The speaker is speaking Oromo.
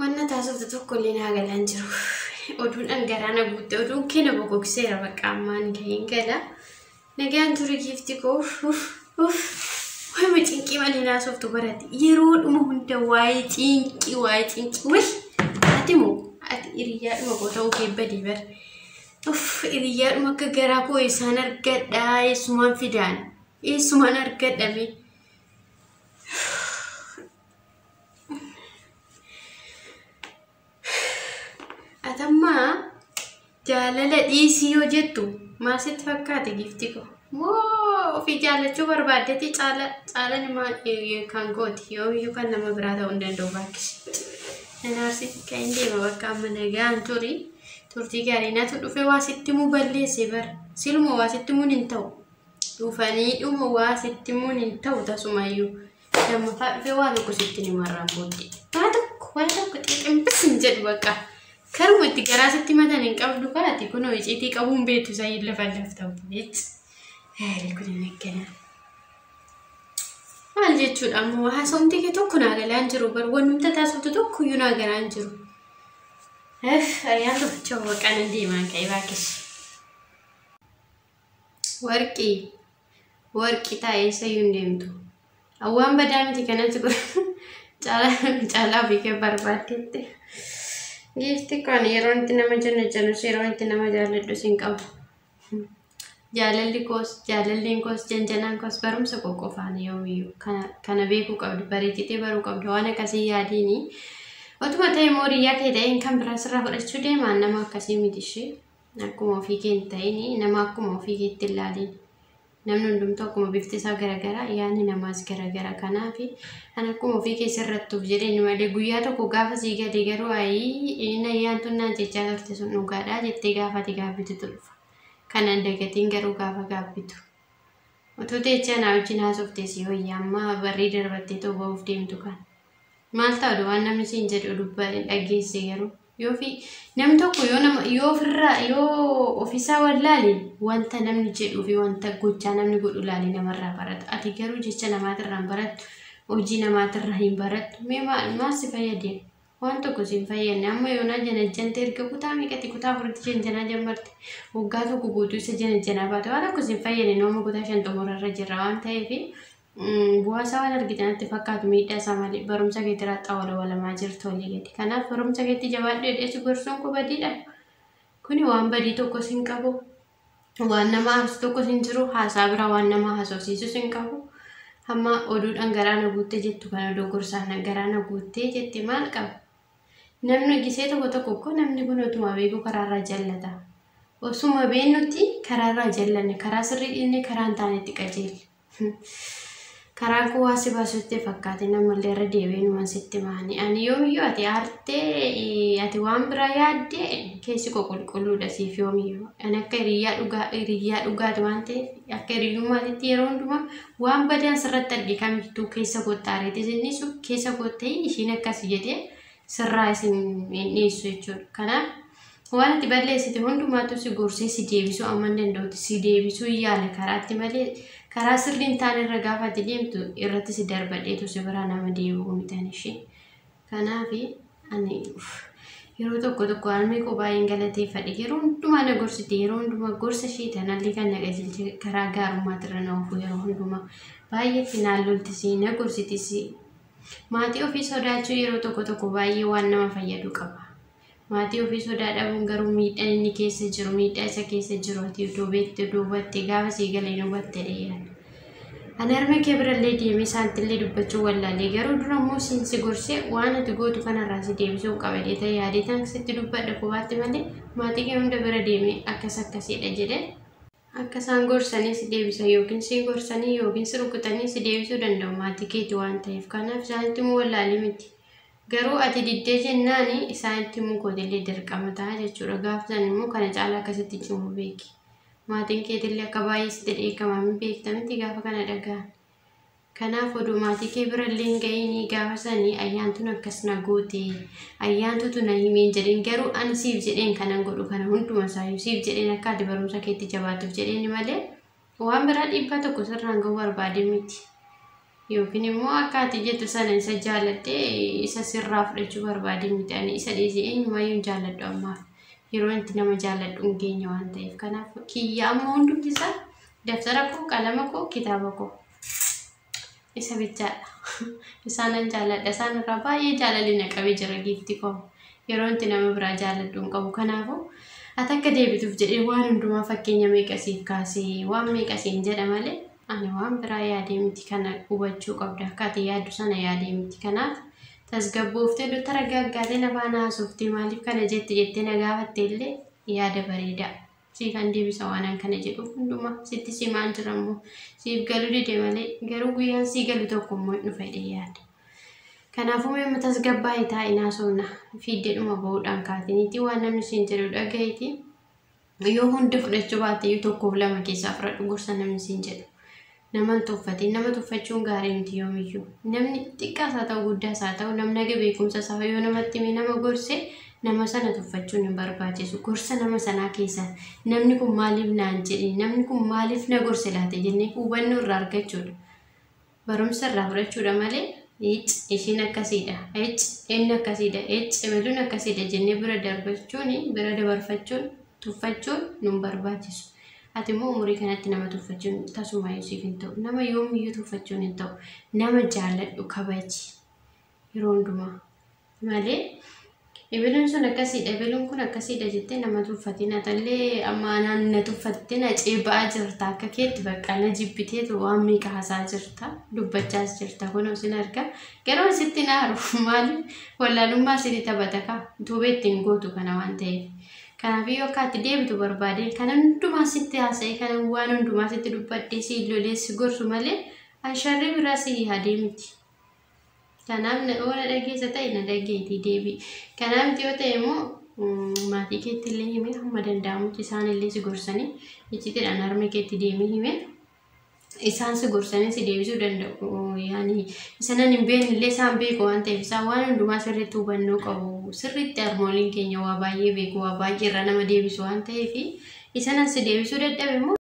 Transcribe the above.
Wanna taasiftu tokko illee naa galaan jiru. Oduudhaan garaana guutte oduun keenya bokokseera bakka ammaan gaheen gala. Nagaan ture giifti koo wayi cinqii malee naasoftu baratti yeroo dhuma hunda waayee cinqii wayi ati moo ati hiriyaadhuma koo ta'uu keebbadii bar. Hiriyaadhuma akka garaa koo isaan argadhaa eessumaan fidaan eessumaan argadhame. Atamma jaalala dhiisii yoo jettu maal sitti fakkaate giifti koo? Moo ofii jaallachuu barbaaddeeti caala namaa kan gooti yoo kan nama biraa ta'uu hin danda'u baakisi. Nanaarsi kan hin deema bakka amma nagaan turtii gaarii natu dhufe waa sitti muu balleesse bar siluma waa sitti muun hin ta'u dhufanii dhuma waa sitti muun hin ta'u tasumayyuu lammaffaa dhufe waa tokko sitti ni marraan booddee waa tokko xixiqqis hin jedhu bakka. Karuma itti garaa sitti matan hin qabdu kaati kunoo iciitii qabuun beektu isaa hin lafa lafta ofiitti. Kun hin eeggana. Maal jechuudha ammoo haasawumti kee tokko naa galaan jiru bar wanumta taasiftu tokko iyyuu naa galaan jiru. Ayaan tokko baqana deemaan ka'ee baakis. Warqii taa'ee sayyuu hin deemtu. Awwaan badaa miti kanatti caalaa ofii kee barbaaddeette. Giifti kan yeroo itti nama jannatu yeroo itti nama jaalladhu sin qabu. Jaalalliin koos janjanaan koos barumsa qoqqofaan yoomiyyuu kana beekuu qabdu bareechitee baruu qabdu waan akkasii yaadiini. Otuma ta'e mooriyyaa kee ta'een kan biraa sirraa fudhachuu deemaan nama akkasii miti ishee akkuma ofii kee hin ta'ini nama akkuma ofii keetti hin laaliin. Namni hundumtuu akkuma bifti isaa garagaraa yaadni namaas garagara kanaafi kan akkuma ofii keessa irrattuuf jedhee malee guyyaa tokko gaafa sii gadi garuu inni ayyaantu naan jechaa turte sun dhugaadhaa jettee gaafati gaaffitu dhufa. Kanan dagatiin garuu gaafa gaaffitu. Otoo teechaa naa wajjin haasoftee si hoyyaa amma barrii darbattee to'uuf deemtu kan. Maal ta'u waan namni siin jedhu dubbaa dhageesse garuu. Namni tokko yoo ofiisaa wallaale wanta namni jedhuu fi wanta gochaa namni godhu laale namarraa barata. Ati garuu jecha namaatirraa hin barattu, hojii namaatirraa hin barattu. Maal si fayyadee? Waan tokko si hin fayyadne. Amma yoonaa janajjante erga kutaa meeqatti kutaa afuritti janjanaa jammarte waggaa tokko guutuu isa janajjanaa baate waan tokko si hin fayyadne nooma kutaa shan xumurarra jirra waan ta'eef bu'aa isaa waan argitanatti fakkaatu miidhaa isaa malee barumsa keetti raaxxaa walamaa jirtu olii gadi. Kanaaf barumsa keetti jabaadhu jedhee si gorsuun kun badiidha. Kuni waan badii tokko sin qabu. Waan nama haasofsiisu tokko sin jiru haasaa biraa waan nama haasofsiisu sin qabu. Amma oduudhaan garaana guuttee jettu kana dogorsaan garaana guuttee jetti maal qaba? Namni gisee tokko namni kun otuma beeku karaarraa jallata. Osuma beennutti karaarraa jallanne karaa sirrii dhiisne karaa hin taanetti qajeelle. Karaan kun waa si baasutti fakkaate namallee irra deebiin waan sitti maani. Ani yoomiyyuu ati aartee ati waan biraa yaaddee keessi koo qulqulluudha siif yoomiyyuu. Ani akka hiriyyaa dhugaati waan ta'eef akka hiriyyummaatitti yeroo hundumaa waan badaan sirratti arge kamittuu keessa kottaareeti isinnisu keessa kottee ishiin akkas jedhee sirraa isin dhiyeessu jechuudha. Kanaaf waan itti balleessite hundumaatu si gorsee si deebisuu amma hin danda'utti si deebisuu yaala karaatti malee karaa sirriin taane irra gaafa ati deemtu irratti si darbadheetu si biraa nama deebi'uu mitan ishee. Kanaaf ani yeroo tokko harmee koo baay'een galateeffadhe yeroo hundumaa na gorsite yeroo hundumaa gorsa ishee tanallee kan na qajeelche karaa gaarummaatti irra na oofuu yeroo hundumaa baay'eetti naan loltisi na gorsitisi. Maatii ofii sodaachuu yeroo tokko baay'ee waan nama fayyadu qaba. Maatii ofii sodaa dhabuun garuu miidhaan inni keessa jiru miidhaa isa keessa jiru ati duubattee gaafa sii galee hubatte dheeran. Ani harmee kee birallee deemee isaantillee dubbachuu wallaalee garuu dura immoo si gorsee waan ati gootu kanarraa si deebisuu qabadee ta'e yaadee tan sitti dubbadha qubaatti malee maatii kee hunda bira deemee akkasiidha jedhee akka isaan gorsanii si deebisan yookiin si gorsanii yookiin si rukutanii si deebisuu danda'u maatii keetti waan ta'eef kanaaf isaanitti immoo wallaalee miti. Garuu ati diddee jennaani isaanitti immoo gootillee dirqama ta'a jechuudha. Gaafsan immoo kana caalaa akkasitti cimu beeki. Maatiin keetillee akka baay'ee sitti dheekkamaa beektamti gaafa kana dhaga'an. Kanaaf oduu maatii kee birallee hin ga'iin gaafa sanii ayyaantuun akkas na goote ayyaantutu na himeen jedheen garuu ani siif jedheen kanan godhu kana hunduma isaayyuu siif jedheen akka ati barumsa keetti jabaatuuf jedheen malee waan biraa dhiibbaa tokko sirraan ga'uu barbaade miti. yookiin immoo akka ati jettu sana isa jaaladhee isa sirraa fudhachuu barbaade miti ani isa dhiisee eenyumayyuu hin jaaladhu ammaaf yeroo itti nama jaaladhu hin geenye waan ta'eef kanaaf kiyya amma hundumti isaa daftara koo qalama koo kitaaba koo isa bichaadha isaanan jaaladha isaan irraa baay'ee jaalalina qabee jira giifti koo yeroo itti nama biraa jaaladhu hin qabu kanaafuu ati akka deebituuf jedhee waan hundumaa fakkeenya meeqasiif kaasee waan meeqasiin jedha malee ani waan biraa yaadee miti kana hubachuu qabda akka ati yaaddu sana yaadee miti kanaaf tasgabbooftee doktara gaggaalee nafaan haasoftii maaliif kana jettee na gaafatte illee yaada bareeda siif kan deebisa waan kana jedhu hundumaa sitti simaan jirammoo siif galuu dide malee garuu guyyaan sii galu tokko immoo hin dhufe yaada. Kanaafuu mee tasgabbaa'ee taa'ee naasofna fiiddeedhuma bahuudhaan kaatiniitii waan namni siin jedhu dhaga'iiti yoo hunda fudhachuu baate tokkoof lama keessaa fudhadhu gorsa namni siin jedhu. Nama tuffate nama tuffachuun gaarii miti yoomiyyuu namni xiqqaas haa ta'u guddaas haa ta'u namni beekumsa isaa yoo namatti hime nama gorse nama sana tuffachuun hin barbaachisu gorsa nama sanaa keessa namni kun maaliif naan jedhe namni kun maaliif na gorse laate jennee hubannoo irraa argachuudha barumsa irraa fudhachuudha malee ishiin akkasiidha inni akkasiidha emeluun akkasiidha jennee bira darbachuun bira dabarfachuun tuffachuun nun barbaachisu. Ati immoo umurii kanatti nama tuffachuun tasuma Yuusuf hin ta'u nama yoomiyyuu tuffachuun hin ta'u nama jaaladhu kabaji yeroo hundumaa malee ebeluun sun akkasiidha ebeluun kun akkasiidha jettee nama tuffatiin atallee amma na tuffattee na ceeba'aa jirta akka keetti bakka na jibbiteetu waan meeqa haasaa jirta dubbachaas jirta kunoo sin arga garuu asitti naaru maaliif wallaalummaa sirrii taphata kaa tuubee ittiin gootu kana waan ta'eef. Kanaafuu akka ati deebitu barbaade kan hundumaa sitti haasa'e kan waan hundumaa sitti dubbadhee si loleessi gorsu malee ansharri biraa si yaadee miti. Kanaaf oona dhageessa ta'e na dhageetii deebi. Kanaaf yoo ta'e immoo maatii keetti illee hime hamma danda'amutti isaan illee si gorsanii icciitiidhaan harmee keetti deemee hime isaan si gorsanii si deebisuu danda'u. Yaani isanan hin beekne illee isaan beeku waan ta'eef isaan waan hundumaa sirriitti hubannoo qabu. Sirriitti harmooliin keenya waa baay'ee beeku waa baay'ee irra nama deebisu waan ta'eef isanan si deebisuu dadhabe immoo